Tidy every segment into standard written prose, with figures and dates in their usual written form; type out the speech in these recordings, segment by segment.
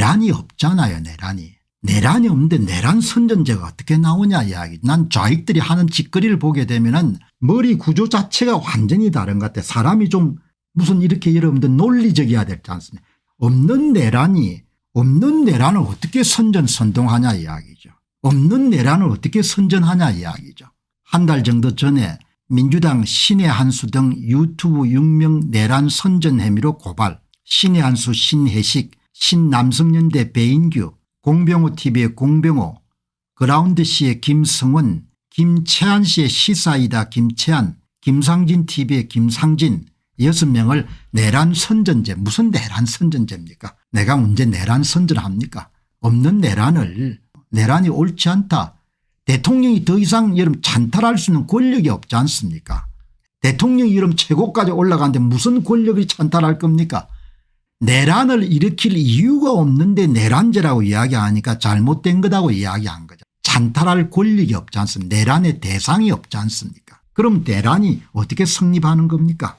내란이 없잖아요. 내란이 없는데 내란 선전제가 어떻게 나오냐 이야기. 난 좌익들이 하는 짓거리를 보게 되면은 머리 구조 자체가 완전히 다른 것 같아. 사람이 좀 무슨 이렇게 여러분들 논리적이어야 되지 않습니까? 없는 내란을 어떻게 선동하냐 이야기죠. 없는 내란을 어떻게 선전하냐 이야기죠. 한 달 정도 전에 민주당 신의 한수 등 유튜브 유명 내란 선전 혐의로 고발, 신의 한수 신혜식, 신남성연대 배인규, 공병호 tv의 공병호, 그라운드 씨의 김성원, 김채한 씨의 시사이다 김채한, 김상진 tv의 김상진 6명을 내란 선전제, 무슨 내란 선전제입니까? 내가 언제 내란 선전합니까? 없는 내란이 옳지 않다. 대통령이 더 이상 여러분 찬탈할 수 있는 권력이 없지 않습니까? 대통령이 여러분 최고까지 올라가는데 무슨 권력이 찬탈할 겁니까? 내란을 일으킬 이유가 없는데 내란제라고 이야기하니까 잘못된 거다고 이야기한 거죠. 찬탈할 권력이 없지 않습니까? 내란의 대상이 없지 않습니까? 그럼 내란이 어떻게 성립하는 겁니까?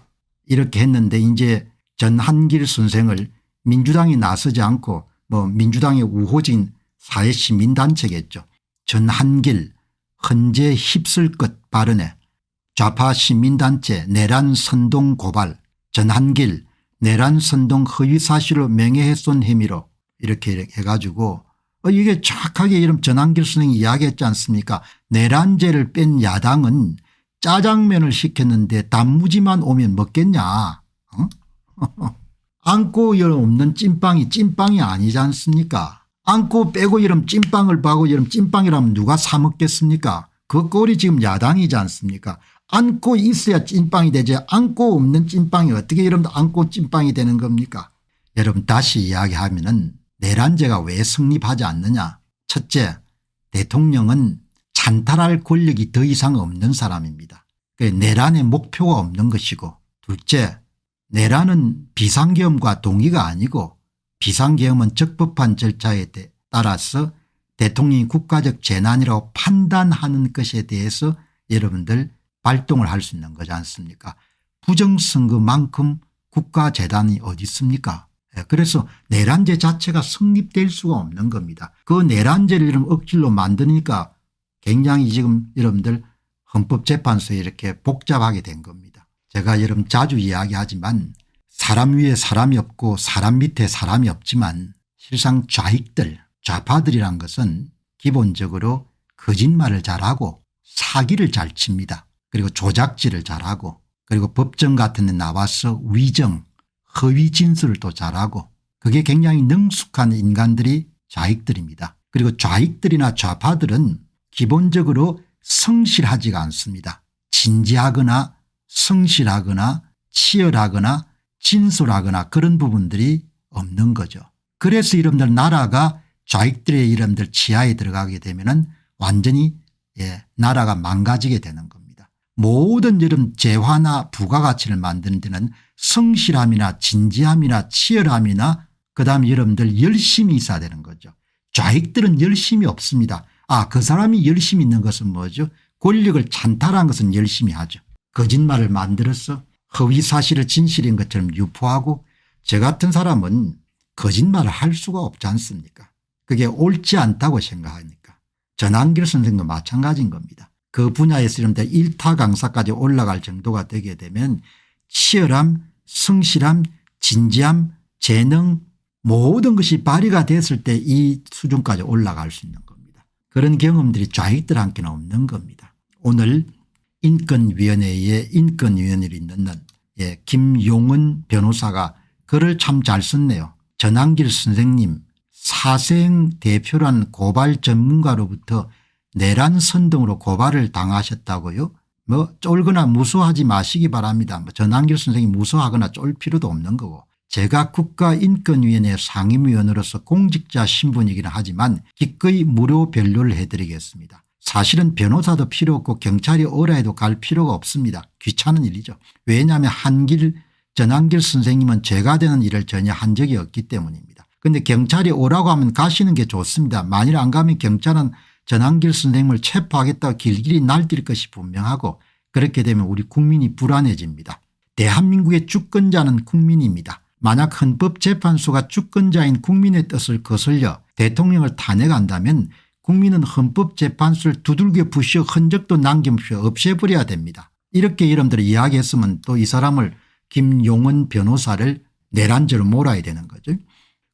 이렇게 했는데 이제 전한길 선생을 민주당이 나서지 않고 민주당의 우호적인 사회시민단체겠죠. 전한길 헌재 휩쓸 것 발언에 좌파 시민단체 내란 선동 고발, 전한길 내란 선동 허위 사실로 명예훼손 혐의로 이렇게 해가지고 이게 정확하게 이런 전한길 선생이 이야기했지 않습니까? 내란제를 뺀 야당은 짜장면을 시켰는데 단무지만 오면 먹겠냐. 안고 없는 찐빵이 아니지 않습니까? 안고 빼고 이런 찐빵을 파고 이런 찐빵이라면 누가 사 먹겠습니까? 그 꼴이 지금 야당이지 않습니까? 안고 있어야 찐빵이 되지 안고 없는 찐빵이 어떻게 여러분 안고 찐빵이 되는 겁니까? 여러분 다시 이야기하면은 내란제가 왜 성립하지 않느냐. 첫째, 대통령은 찬탈할 권력이 더 이상 없는 사람입니다. 내란의 목표가 없는 것이고, 둘째, 내란은 비상계엄과 동의가 아니고 비상계엄은 적법한 절차에 따라서 대통령이 국가적 재난이라고 판단하는 것에 대해서 여러분들 발동을 할 수 있는 거지 않습니까? 부정선거만큼 국가재단이 어디 있습니까? 그래서 내란제 자체가 성립될 수가 없는 겁니다. 그 내란제를 이런 억지로 만드니까 굉장히 지금 여러분들 헌법재판소에 이렇게 복잡하게 된 겁니다. 제가 여러분 자주 이야기하지만 사람 위에 사람이 없고 사람 밑에 사람이 없지만 실상 좌파들이란 것은 기본적으로 거짓말을 잘하고 사기를 잘 칩니다. 그리고 조작질을 잘하고 그리고 법정 같은 데 나와서 위정 허위 진술을 또 잘하고 그게 굉장히 능숙한 인간들이 좌익들입니다. 그리고 좌익들이나 좌파들은 기본적으로 성실하지가 않습니다. 진지하거나 성실하거나 치열하거나 진솔하거나 그런 부분들이 없는 거죠. 그래서 여러분들 나라가 좌익들의 여러분들 치하에 들어가게 되면은 완전히 나라가 망가지게 되는 겁니다. 모든 여러분 재화나 부가가치를 만드는 데는 성실함이나 진지함이나 치열함이나 그다음에 여러분들 열심히 있어야 되는 거죠. 좌익들은 열심이 없습니다. 그 사람이 열심히 있는 것은 뭐죠? 권력을 찬탈한 것은 열심히 하죠. 거짓말을 만들어서 허위 사실을 진실인 것처럼 유포하고 저 같은 사람은 거짓말을 할 수가 없지 않습니까? 그게 옳지 않다고 생각하니까. 전한길 선생도 마찬가지인 겁니다. 그 분야에서 여러분들 1타 강사까지 올라갈 정도가 되게 되면 치열함, 성실함, 진지함, 재능 모든 것이 발휘가 됐을 때 이 수준까지 올라갈 수 있는 겁니다. 그런 경험들이 좌익들한테는 없는 겁니다. 오늘 인권위원회에 인권위원회를 있는 김용은 변호사가 글을 참 잘 썼네요. 전한길 선생님 사생 대표란 고발 전문가로부터 내란 선동으로 고발을 당하셨다고요? 쫄거나 무서워하지 마시기 바랍니다. 전한길 선생이 무서워하거나 쫄 필요도 없는 거고 제가 국가인권위원회 상임위원으로서 공직자 신분이긴 하지만 기꺼이 무료 변론을 해드리겠습니다. 사실은 변호사도 필요 없고 경찰이 오라 해도 갈 필요가 없습니다. 귀찮은 일이죠. 왜냐하면 전한길 선생님은 죄가 되는 일을 전혀 한 적이 없기 때문입니다. 그런데 경찰이 오라고 하면 가시는 게 좋습니다. 만일 안 가면 경찰은 전한길 선생님을 체포하겠다고 길길이 날뛸 것이 분명하고 그렇게 되면 우리 국민이 불안해집니다. 대한민국의 주권자는 국민입니다. 만약 헌법재판소가 주권자인 국민의 뜻을 거슬려 대통령을 탄핵한다면 국민은 헌법재판소를 두들겨 부셔 흔적도 남김없이 없애버려야 됩니다. 이렇게 여러분들이 이야기했으면 또 이 사람을 김용은 변호사를 내란죄로 몰아야 되는 거죠.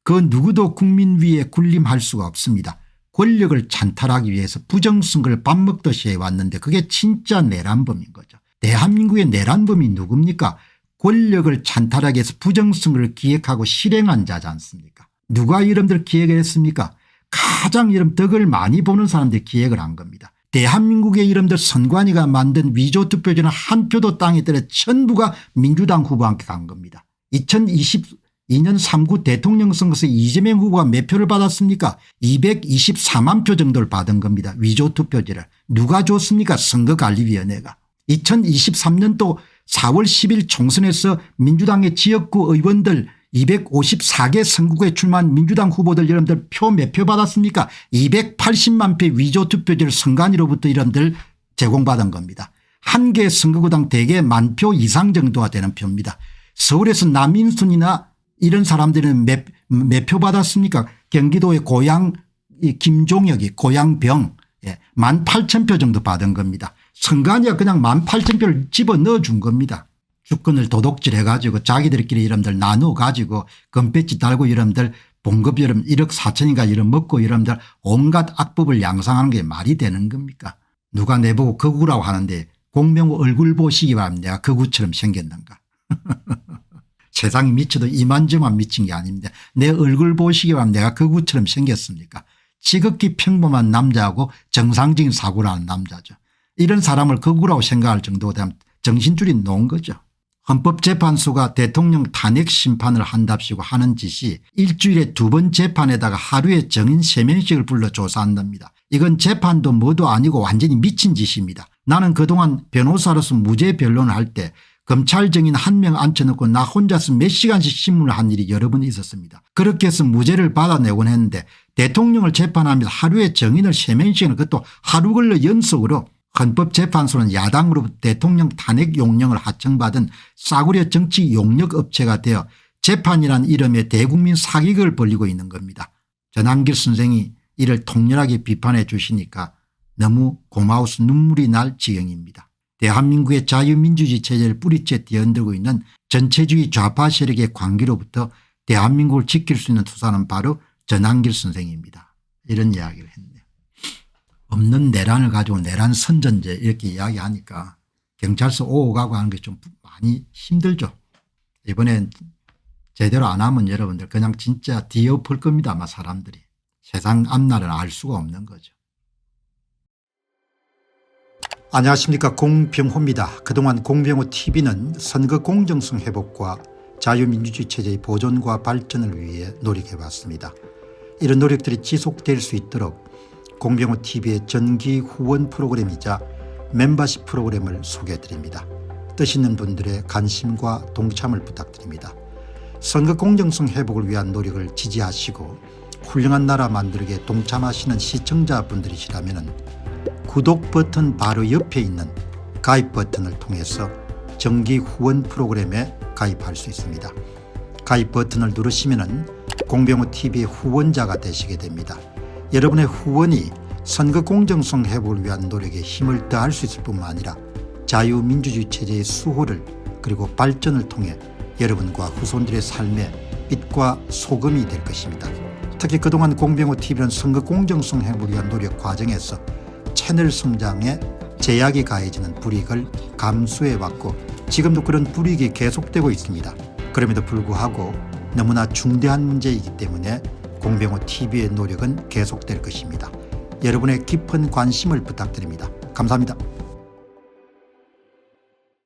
그 누구도 국민 위에 군림할 수가 없습니다. 권력을 찬탈하기 위해서 부정선거를 밥 먹듯이 해왔는데 그게 진짜 내란범인 거죠. 대한민국의 내란범이 누굽니까? 권력을 찬탈하기 위해서 부정선거를 기획하고 실행한 자지 않습니까? 누가 여러분들 기획을 했습니까? 가장 여러분 덕을 많이 보는 사람들이 기획을 한 겁니다. 대한민국의 여러분들 선관위가 만든 위조투표지는 한 표도 땅에 떨어 전부가 민주당 후보한테 간 겁니다. 2022년 3구 대통령 선거에서 이재명 후보가 몇 표를 받았습니까? 224만 표 정도를 받은 겁니다. 위조투표지를. 누가 줬습니까? 선거관리위원회가. 2023년도 4월 10일 총선에서 민주당의 지역구 의원들 254개 선거구에 출마한 민주당 후보들 여러분들 표 몇 표 받았습니까? 280만 표 위조투표지를 선관위로부터 여러분들 제공받은 겁니다. 한 개 선거구당 대개 10,000표 이상 정도가 되는 표입니다. 서울에서 남인순이나 이런 사람들은 몇 표 받았습니까? 경기도의 고양 김종혁이 고양병 18,000표 정도 받은 겁니다. 선관위가 그냥 18,000표를 집어넣어 준 겁니다. 주권을 도둑질해 가지고 자기들끼리 여러분들 나누어 가지고 금배지 달고 여러분들 봉급 여러분 1억 4천인가 이런 먹고 여러분들 온갖 악법을 양상하는 게 말이 되는 겁니까? 누가 내보고 거구라고 하는데 공명호 얼굴 보시기 바랍니다. 내가 거구처럼 생겼는가. 세상이 미쳐도 이만저만 미친 게 아닙니다. 내 얼굴 보시기 바랍니다. 내가 거구처럼 생겼습니까? 지극히 평범한 남자하고 정상적인 사고를 하는 남자죠. 이런 사람을 거구라고 생각할 정도가 되면 정신줄이 놓은 거죠. 헌법재판소가 대통령 탄핵 심판을 한답시고 하는 짓이 일주일에 2번 재판에다가 하루에 정인 3명씩을 불러 조사한답니다. 이건 재판도 뭐도 아니고 완전히 미친 짓입니다. 나는 그동안 변호사로서 무죄 변론을 할 때 검찰 정인 1명 앉혀놓고 나 혼자서 몇 시간씩 신문을 한 일이 여러 번 있었습니다. 그렇게 해서 무죄를 받아내곤 했는데 대통령을 재판하면서 하루에 정인을 3명씩은 그것도 하루 걸러 연속으로 헌법재판소는 야당으로부터 대통령 탄핵 용령을 하청받은 싸구려 정치 용역 업체가 되어 재판이란 이름의 대국민 사기극을 벌이고 있는 겁니다. 전한길 선생이 이를 통렬하게 비판해 주시니까 너무 고마워서 눈물이 날 지경입니다. 대한민국의 자유민주주의 체제를 뿌리째 뒤흔들고 있는 전체주의 좌파 세력의 관계로부터 대한민국을 지킬 수 있는 투사는 바로 전한길 선생입니다. 이런 이야기를 했네요. 없는 내란을 가지고 내란 선전제 이렇게 이야기하니까 경찰서 오고 가고 하는 게 좀 많이 힘들죠. 이번엔 제대로 안 하면 여러분들 그냥 진짜 뒤엎을 겁니다. 아마 사람들이. 세상 앞날은 알 수가 없는 거죠. 안녕하십니까, 공병호입니다. 그동안 공병호 TV는 선거 공정성 회복과 자유민주주의 체제의 보존과 발전을 위해 노력해왔습니다. 이런 노력들이 지속될 수 있도록 공병호 TV의 정기 후원 프로그램이자 멤버십 프로그램을 소개해드립니다. 뜻 있는 분들의 관심과 동참을 부탁드립니다. 선거 공정성 회복을 위한 노력을 지지하시고 훌륭한 나라 만들기에 동참하시는 시청자분들이시라면 구독 버튼 바로 옆에 있는 가입 버튼을 통해서 정기 후원 프로그램에 가입할 수 있습니다. 가입 버튼을 누르시면 공병호 TV의 후원자가 되시게 됩니다. 여러분의 후원이 선거 공정성 회복을 위한 노력에 힘을 더할 수 있을 뿐만 아니라 자유민주주의 체제의 수호를 그리고 발전을 통해 여러분과 후손들의 삶에 빛과 소금이 될 것입니다. 특히 그동안 공병호 TV는 선거 공정성 회복을 위한 노력 과정에서 채널 성장에 제약이 가해지는 불이익을 감수해왔고 지금도 그런 불이익이 계속되고 있습니다. 그럼에도 불구하고 너무나 중대한 문제이기 때문에 공병호 TV의 노력은 계속될 것입니다. 여러분의 깊은 관심을 부탁드립니다. 감사합니다.